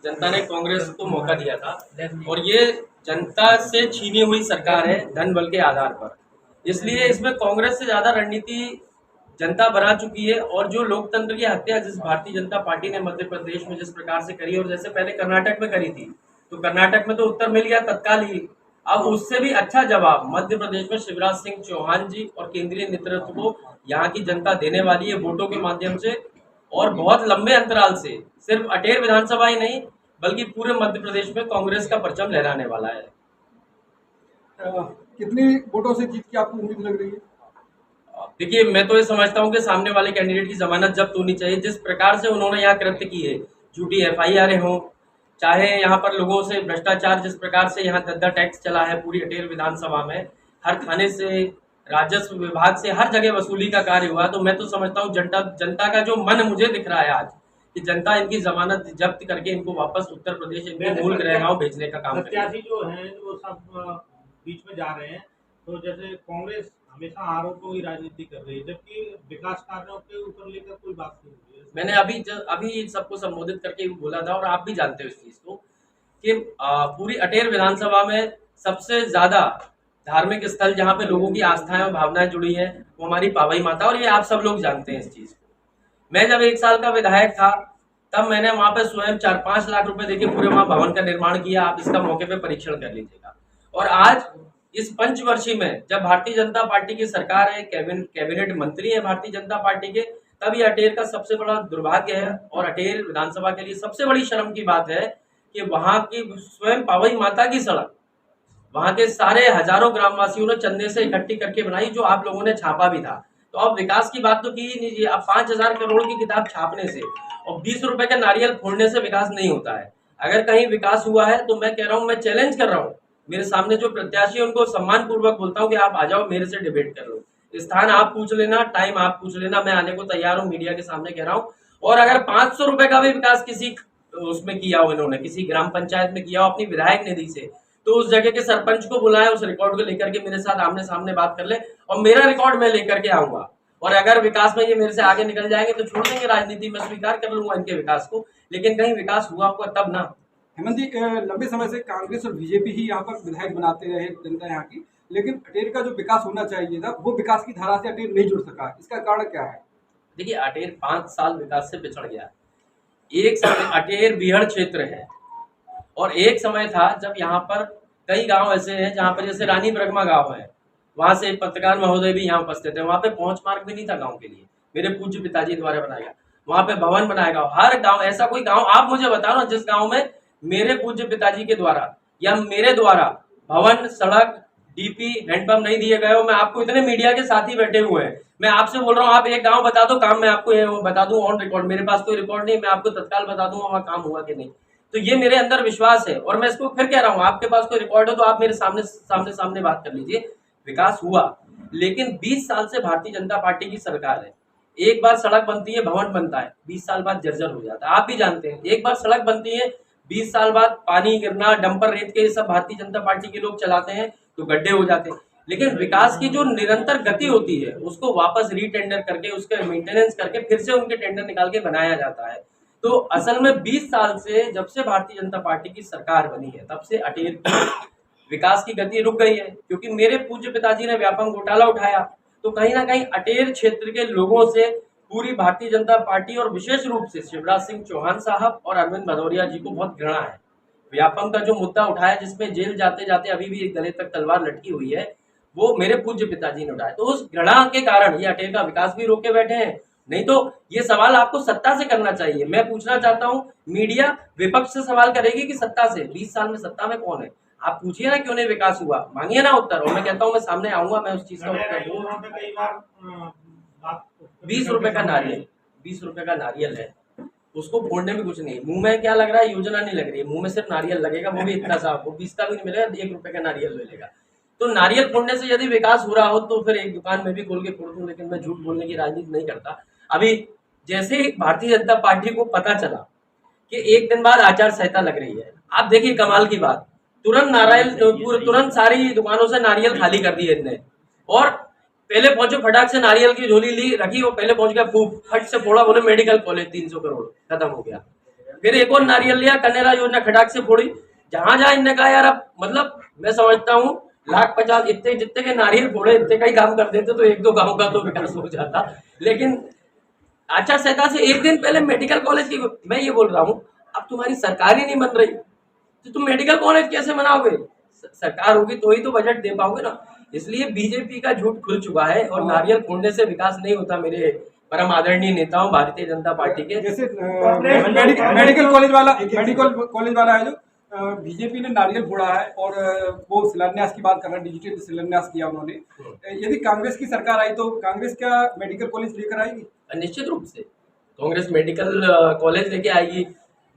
जनता ने कांग्रेस को मौका दिया था और ये जनता से छीनी हुई सरकार है धन बल के आधार पर। इसलिए इसमें कांग्रेस से ज्यादा रणनीति जनता बना चुकी है। और जो लोकतंत्र की हत्या जिस भारतीय जनता पार्टी ने मध्य प्रदेश में जिस प्रकार से करी और जैसे पहले कर्नाटक में करी थी, तो कर्नाटक में तो उत्तर मिल गया तत्काल ही। अब उससे भी अच्छा जवाब मध्य प्रदेश में शिवराज सिंह चौहान जी और केंद्रीय नेतृत्व को यहाँ की जनता देने वाली है वोटों के माध्यम से। और बहुत लंबे अंतराल से सिर्फ अटेर विधानसभा ही नहीं बल्कि पूरे मध्य प्रदेश में कांग्रेस का परचम लहराने वाला है। कितनी वोटों से जीत की आपको उम्मीद लग रही है? देखिए, मैं तो ये समझता हूँ कि सामने वाले कैंडिडेट की जमानत जब्त होनी चाहिए। जिस प्रकार से उन्होंने यहाँ कृत्य की है, झूठी FIR हो, चाहे यहाँ पर लोगों से भ्रष्टाचार, जिस प्रकार से यहाँ दद्दा टैक्स चला है पूरी अटेर विधानसभा में, हर थाने से, राजस्व विभाग से, हर जगह वसूली का कार्य हुआ। तो मैं तो समझता हूँ जनता जनता का जो मन मुझे दिख रहा है आज कि जनता इनकी जमानत जब्त करके इनको वापस उत्तर प्रदेश इनके मूल गृह गाँव भेजने का काम करेगी। प्रत्याशी जो हैं वो सब बीच में जा रहे हैं। तो जैसे कांग्रेस हमेशा आरोपों की राजनीति कर रही है, जबकि विकास कार्यों के ऊपर लेकर कोई बात नहीं हो रही है। मैंने अभी सबको संबोधित करके भी बोला था और आप भी जानते हो इस चीज को कि पूरी अटेर विधानसभा में सबसे ज्यादा धार्मिक स्थल जहाँ पे लोगों की आस्थाएं और भावनाएं जुड़ी हैं वो हमारी पावई माता, और ये आप सब लोग जानते हैं इस चीज को। मैं जब 1 साल का विधायक था तब मैंने वहां पे स्वयं 4-5 लाख रुपए देके पूरे वहां भवन का निर्माण किया। आप इसका मौके पे परीक्षण कर लीजिएगा। और आज इस पंचवर्षीय में जब भारतीय जनता पार्टी की सरकार है, कैबिनेट मंत्री है भारतीय जनता पार्टी के, तब ये अटेर का सबसे बड़ा दुर्भाग्य है और अटेर विधानसभा के लिए सबसे बड़ी शर्म की बात है कि वहां की स्वयं पावई माता की सड़क वहां के सारे हजारों ग्रामवासियों ने चंदे से इकट्ठी करके बनाई, जो आप लोगों ने छापा भी था। तो अब विकास की बात तो की ही नहीं। अब 5,000 करोड़ की किताब छापने से और 20 रुपए का नारियल फोड़ने से विकास नहीं होता है। अगर कहीं विकास हुआ है तो मैं कह रहा हूँ, मैं चैलेंज कर रहा हूँ, मेरे सामने जो प्रत्याशी है उनको सम्मान पूर्वक बोलता हूँ कि आप आ जाओ, मेरे से डिबेट कर लो। स्थान आप पूछ लेना, टाइम आप पूछ लेना, मैं आने को तैयार हूँ, मीडिया के सामने कह रहा हूँ। और अगर 500 रुपए का भी विकास किसी उसमें किया हो, इन्होंने किसी ग्राम पंचायत में किया हो अपनी विधायक निधि से, तो उस जगह के सरपंच को बुलाए, उस रिकॉर्ड को लेकर के मेरे साथ आमने सामने बात कर ले और मेरा रिकॉर्ड मैं लेकर के आऊंगा। और अगर विकास में ये मेरे से आगे निकल जाएंगे तो छोड़ देंगे राजनीति में, स्वीकार कर लूंगा इनके विकास को, लेकिन कहीं विकास हुआ होगा तब ना। हेमंत जी, लंबे समय से कांग्रेस और बीजेपी ही यहाँ पर विधायक बनाते रहे जनता यहाँ की, लेकिन अटेर का जो विकास होना चाहिए था वो विकास की धारा से अटेर नहीं जुड़ सका। इसका कारण क्या है? देखिए, अटेर 5 साल विकास से पिछड़ गया। एक समय अटेर बीहड़ क्षेत्र है और एक समय था जब यहाँ पर कई गांव ऐसे हैं जहाँ पर जैसे रानी ब्रह्मा गांव है, वहां से एक पत्रकार महोदय भी यहाँ उपस्थित है। वहां पे पहुंच मार्ग भी नहीं था गांव के लिए, मेरे पूज्य पिताजी द्वारा बनाया। वहां पे भवन बनाया गाँव, हर गांव ऐसा कोई गांव आप मुझे बताओ ना जिस गांव में मेरे पूज्य पिताजी के द्वारा या मेरे द्वारा भवन, सड़क, DP, हैंडपंप नहीं दिए गए हो। मैं आपको, इतने मीडिया के साथी बैठे हुए हैं, मैं आपसे बोल रहा हूँ आप एक गांव बता दो, काम मैं आपको बता दूं ऑन रिकॉर्ड। मेरे पास कोई रिकॉर्ड नहीं, मैं आपको तत्काल बता दूंगा वहाँ काम हुआ कि नहीं। तो ये मेरे अंदर विश्वास है और मैं इसको फिर कह रहा हूँ, आपके पास कोई रिकॉर्ड हो तो आप मेरे सामने बात कर लीजिए। विकास हुआ, लेकिन 20 साल से भारतीय जनता पार्टी की सरकार है। एक बार सड़क बनती है, भवन बनता है, 20 साल बाद जर्जर हो जाता है। आप भी जानते हैं, एक बार सड़क बनती है, 20 साल बाद पानी गिरना, डंपर रेत के, ये सब भारतीय जनता पार्टी के लोग चलाते हैं तो गड्ढे हो जाते हैं। लेकिन विकास की जो निरंतर गति होती है उसको वापस रीटेंडर करके, उसके मेंटेनेंस करके फिर से उनके टेंडर निकाल के बनाया जाता है। तो असल में 20 साल से, जब से भारतीय जनता पार्टी की सरकार बनी है, तब से अटेर की विकास की गति रुक गई है, क्योंकि मेरे पूज्य पिताजी ने व्यापम घोटाला उठाया। तो कहीं ना कहीं अटेर क्षेत्र के लोगों से पूरी भारतीय जनता पार्टी और विशेष रूप से शिवराज सिंह चौहान साहब और अरविंद भदौरिया जी को बहुत घृणा है। व्यापम का जो मुद्दा उठाया, जिसमें जेल जाते जाते अभी भी गले तक तलवार लटकी हुई है, वो मेरे पूज्य पिताजी ने उठाया। तो उस घृणा के कारण ये अटेर का विकास भी रोके बैठे हैं। नहीं तो ये सवाल आपको सत्ता से करना चाहिए। मैं पूछना चाहता हूँ, मीडिया विपक्ष से सवाल करेगी कि सत्ता से? 20 साल में सत्ता में कौन है? आप पूछिए ना क्यों नहीं विकास हुआ, मांगिए ना उत्तर। और मैं कहता हूँ मैं सामने आऊंगा, मैं उस चीज का उत्तर दूंगा। 20 रुपए का नारियल, 20 रुपए का नारियल है, उसको फोड़ने में कुछ नहीं। मुंह में क्या लग रहा है? योजना नहीं लग रही है, मुंह में सिर्फ नारियल लगेगा, वो भी इतना सा, वो 20 का भी नहीं मिलेगा, 1 रुपए का नारियल मिलेगा। तो नारियल फोड़ने से यदि विकास हो रहा हो तो फिर एक दुकान में भी खोल के फोड़ दूं, लेकिन मैं झूठ बोलने की राजनीति नहीं करता। अभी जैसे ही भारतीय जनता पार्टी को पता चला कि एक दिन बाद आचार संहिता लग रही है, आप देखिए कमाल की बात, तुरंत सारी दुकानों से नारियल खाली कर दिए इनने। और पहले पहुंचे, फटाक से नारियल की झोली ली, रखी, वो पहले पहुंच गया, फूक फट से फोड़ा, बोले मेडिकल कॉलेज 300 करोड़, खत्म हो गया। फिर एक और नारियल लिया, कन्या योजना खटाक से फोड़ी। जहां जहां इनने कहा यार अब मतलब मैं समझता हूँ 1,50,000 इतने जितने के नारियल फोड़े इतने का ही काम कर देते तो एक दो गांव का तो विकास हो जाता। लेकिन आचार संहिता से एक दिन पहले मेडिकल कॉलेज की मैं ये बोल रहा हूँ, अब तुम्हारी सरकार ही नहीं बन रही तो तुम मेडिकल कॉलेज कैसे बनाओगे? सरकार होगी तो ही तो बजट दे पाओगे ना। इसलिए बीजेपी का झूठ खुल चुका है और नारियल फोड़ने से विकास नहीं होता मेरे परम आदरणीय नेताओं भारतीय जनता पार्टी के। जैसे मेडिकल कॉलेज वाला है जो बीजेपी ने नारियल फोड़ा है और वो शिलान्यास की बात कर रहे हैं, डिजिटल शिलान्यास किया उन्होंने। यदि कांग्रेस की सरकार आई तो कांग्रेस क्या मेडिकल कॉलेज लेकर आएगी? निश्चित रूप से कांग्रेस मेडिकल कॉलेज लेके आएगी,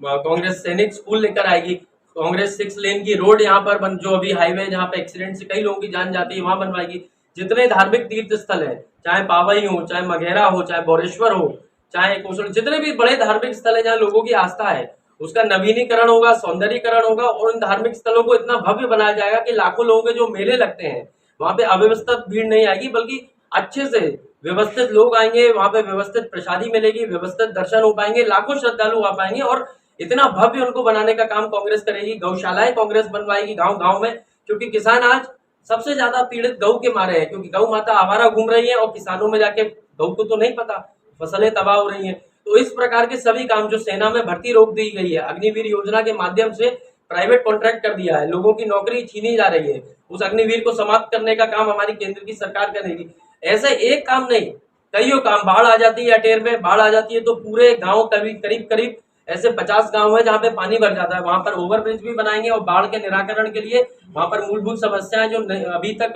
कांग्रेस सैनिक स्कूल लेकर आएगी, कांग्रेस 6 लेन की रोड यहाँ पर बन जो अभी हाईवे जहाँ पे एक्सीडेंट से कई लोगों की जान जाती है वहां बनवाएगी। जितने धार्मिक तीर्थ स्थल है, चाहे पावई हो, चाहे मघेरा हो, चाहे बोरेश्वर हो, चाहे कौशल, जितने भी बड़े धार्मिक स्थल है जहाँ लोगों की आस्था है उसका नवीनीकरण होगा, सौंदर्यीकरण होगा और उन धार्मिक स्थलों को इतना भव्य बनाया जाएगा कि लाखों लोगों के जो मेले लगते हैं वहां पे अव्यवस्थित भीड़ नहीं आएगी, बल्कि अच्छे से व्यवस्थित लोग आएंगे, वहां पे व्यवस्थित प्रसादी मिलेगी, व्यवस्थित दर्शन हो पाएंगे, लाखों श्रद्धालु आ पाएंगे और इतना भव्य उनको बनाने का काम कांग्रेस करेगी। गौशालाएं कांग्रेस बनवाएगी गांव गांव में, क्योंकि किसान आज सबसे ज्यादा पीड़ित गऊ के मारे हैं, क्योंकि गऊ माता आवारा घूम रही है और किसानों में जाके गऊ को तो नहीं पता, फसलें तबाह हो रही हैं। तो इस प्रकार के सभी काम जो सेना में भर्ती रोक दी गई है, अग्निवीर योजना के माध्यम से प्राइवेट कॉन्ट्रैक्ट कर दिया है, लोगों की नौकरी छीनी जा रही है, उस अग्निवीर को समाप्त करने का काम हमारी केंद्र की सरकार करेगी। ऐसे एक काम नहीं, कईयों काम। बाढ़ आ जाती है अटेर में, बाढ़ आ जाती है तो पूरे गांव करीब करीब ऐसे 50 गांव है जहाँ पे पानी भर जाता है, वहां पर ओवरब्रिज भी बनाएंगे और बाढ़ के निराकरण के लिए वहां पर मूलभूत समस्याएं जो अभी तक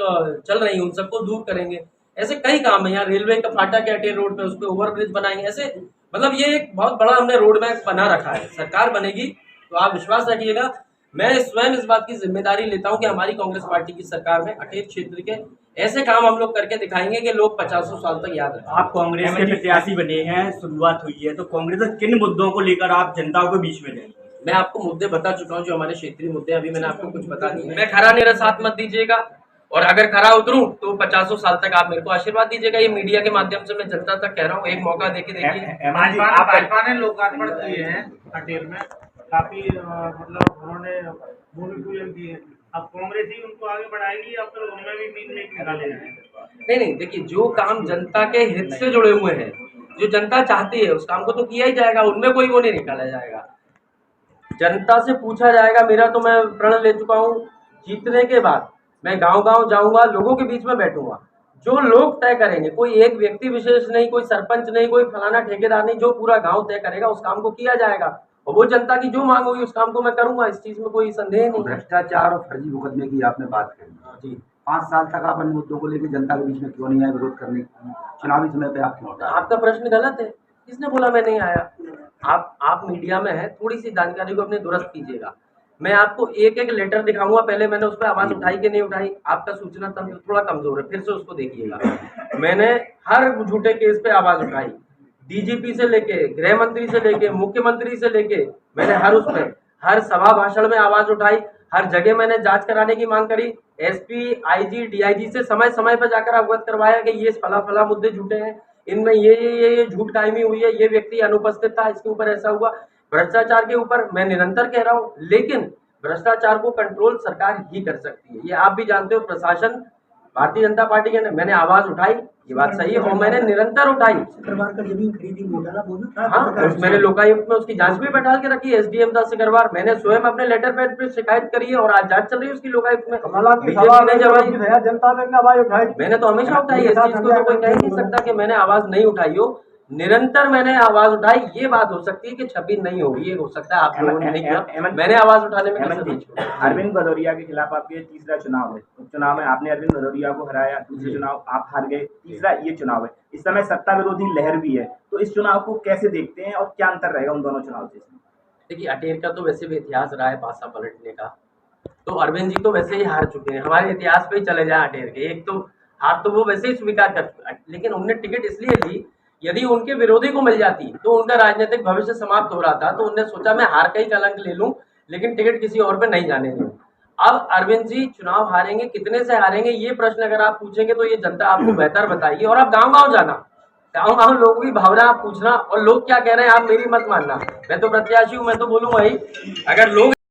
चल रही हैं उन सबको दूर करेंगे। ऐसे कई काम है, यहाँ रेलवे का फाटक है अटेर रोड पे, उस पर ओवरब्रिज बनाएंगे। ऐसे मतलब ये एक बहुत बड़ा हमने रोड मैप बना रखा है। सरकार बनेगी तो आप विश्वास रखिएगा, मैं स्वयं इस बात की जिम्मेदारी लेता हूं कि हमारी कांग्रेस पार्टी की सरकार में अटेर क्षेत्र के ऐसे काम हम लोग करके दिखाएंगे कि लोग 50 साल तक याद रखें। आप कांग्रेस के प्रत्याशी बने हैं, शुरुआत हुई है, तो कांग्रेस किन मुद्दों को लेकर आप जनता को बीच में लेंगे? मैं आपको मुद्दे बता चुका हूं जो हमारे क्षेत्रीय मुद्दे, अभी मैंने आपको कुछ बता दिए। मैं खरा मेरा साथ मत दीजिएगा और अगर खरा उतरूं तो 50 साल तक आप मेरे को आशीर्वाद दीजिएगा। ये मीडिया के माध्यम से मैं जनता तक कह रहा हूँ, एक मौका देके देखिए। भाजपा ने लोकार्पण किए हैं अटेर में, काफी मतलब उन्होंने भूमि पूजन किए हैं। अब कांग्रेस ही उनको आगे बढ़ाएगी या फिर उनमें भी मीन मेक निकाले जाएंगे? नहीं, देखिए जो काम जनता के हित से जुड़े हुए हैं, जो जनता चाहती है उस काम को तो किया ही जाएगा, उनमें कोई वो नहीं निकाला जाएगा। जनता से पूछा जाएगा। मेरा तो मैं प्रण ले चुका हूँ, जीतने के बाद मैं गांव गांव जाऊंगा, लोगों के बीच में बैठूंगा, जो लोग तय करेंगे, कोई एक व्यक्ति विशेष नहीं, कोई सरपंच नहीं, कोई फलाना ठेकेदार नहीं, जो पूरा गांव तय करेगा उस काम को किया जाएगा और वो जनता की जो मांग होगी उस काम को मैं करूंगा, इस चीज में कोई संदेह नहीं। भ्रष्टाचार और फर्जी मुकदमे की आपने बात करी जी, 5 साल तक आप इन मुद्दों को लेकर जनता के बीच में क्यों नहीं आए विरोध करने की? चुनावी समय पे आप क्यों? आपका प्रश्न गलत है, किसने बोला मैं नहीं आया? आप मीडिया में है, थोड़ी सी जानकारी को अपने दुरुस्त कीजिएगा। मैं आपको एक एक लेटर दिखाऊंगा, पहले मैंने उस पर आवाज उठाई कि नहीं उठाई। आपका सूचना तंत्र थोड़ा कमजोर है, फिर से उसको देखिएगा। मैंने हर झूठे केस पे आवाज उठाई, डीजीपी से लेके, गृह मंत्री से लेके, मुख्यमंत्री से लेके, मैंने हर उसमें हर सभा भाषण में आवाज उठाई, हर जगह मैंने जांच कराने की मांग करी। एसपी, आईजी, डीआईजी से समय समय पर जाकर अवगत करवाया कि ये फला मुद्दे झूठे हैं, इनमें ये झूठ कायमी हुई है, ये व्यक्ति अनुपस्थित था, इसके ऊपर ऐसा हुआ। भ्रष्टाचार के ऊपर मैं निरंतर कह रहा हूँ, लेकिन भ्रष्टाचार को कंट्रोल सरकार ही कर सकती है, ये आप भी जानते हो। प्रशासन भारतीय जनता पार्टी के, मैंने आवाज उठाई, ये बात सही है और मैंने निरंतर उठाई। शुक्रवार का जमीन खरीदी घोटाला बहुत था। हाँ, मैंने लोकायुक्त में उसकी जांच भी बैठा के रखी है, एसडीएम दास सिकरवार, मैंने स्वयं अपने लेटर पैड पे शिकायत करी है और आज जांच चल रही है उसकी लोकायुक्त में। मैंने तो हमेशा उठाई है, इस चीज को तो कोई कह नहीं सकता कि मैंने आवाज नहीं उठाई हो। निरंतर मैंने आवाज उठाई। ये बात हो सकती है कि 26 नहीं होगी, ये हो सकता है आप लोगों ने नहीं किया, मैंने आवाज उठाने में अरविंद भदौरिया के खिलाफ आपके तीसरा चुनाव है, उपचुनाव में आपने अरविंद भदौरिया को हराया, दूसरे चुनाव आप हार गए, तीसरा ये चुनाव है। इस समय सत्ता विरोधी लहर भी है, तो इस चुनाव को कैसे देखते हैं और क्या अंतर रहेगा उन दोनों चुनाव से? देखिए, अटेर का तो वैसे भी इतिहास रहा है पासा पलटने का, तो अरविंद जी तो वैसे ही हार चुके हैं, हमारे इतिहास पे ही चले जाए अटेर के। एक तो हार तो वो वैसे ही स्वीकार कर चुके, लेकिन उनने टिकट इसलिए ली, यदि उनके विरोधी को मिल जाती तो उनका राजनीतिक भविष्य समाप्त हो रहा था, तो उन्होंने सोचा मैं हार का ही कलंक ले लूं, लेकिन टिकट किसी और पे नहीं जाने दूं। अब अरविंद जी चुनाव हारेंगे, कितने से हारेंगे ये प्रश्न अगर आप पूछेंगे तो ये जनता आपको बेहतर बताएगी। और अब गांव गांव जाना, गाँव गाँव लोगों की भावना आप पूछना और लोग क्या कह रहे हैं आप मेरी मत मानना। मैं तो प्रत्याशी हूँ, मैं तो बोलूंगा ही अगर लोग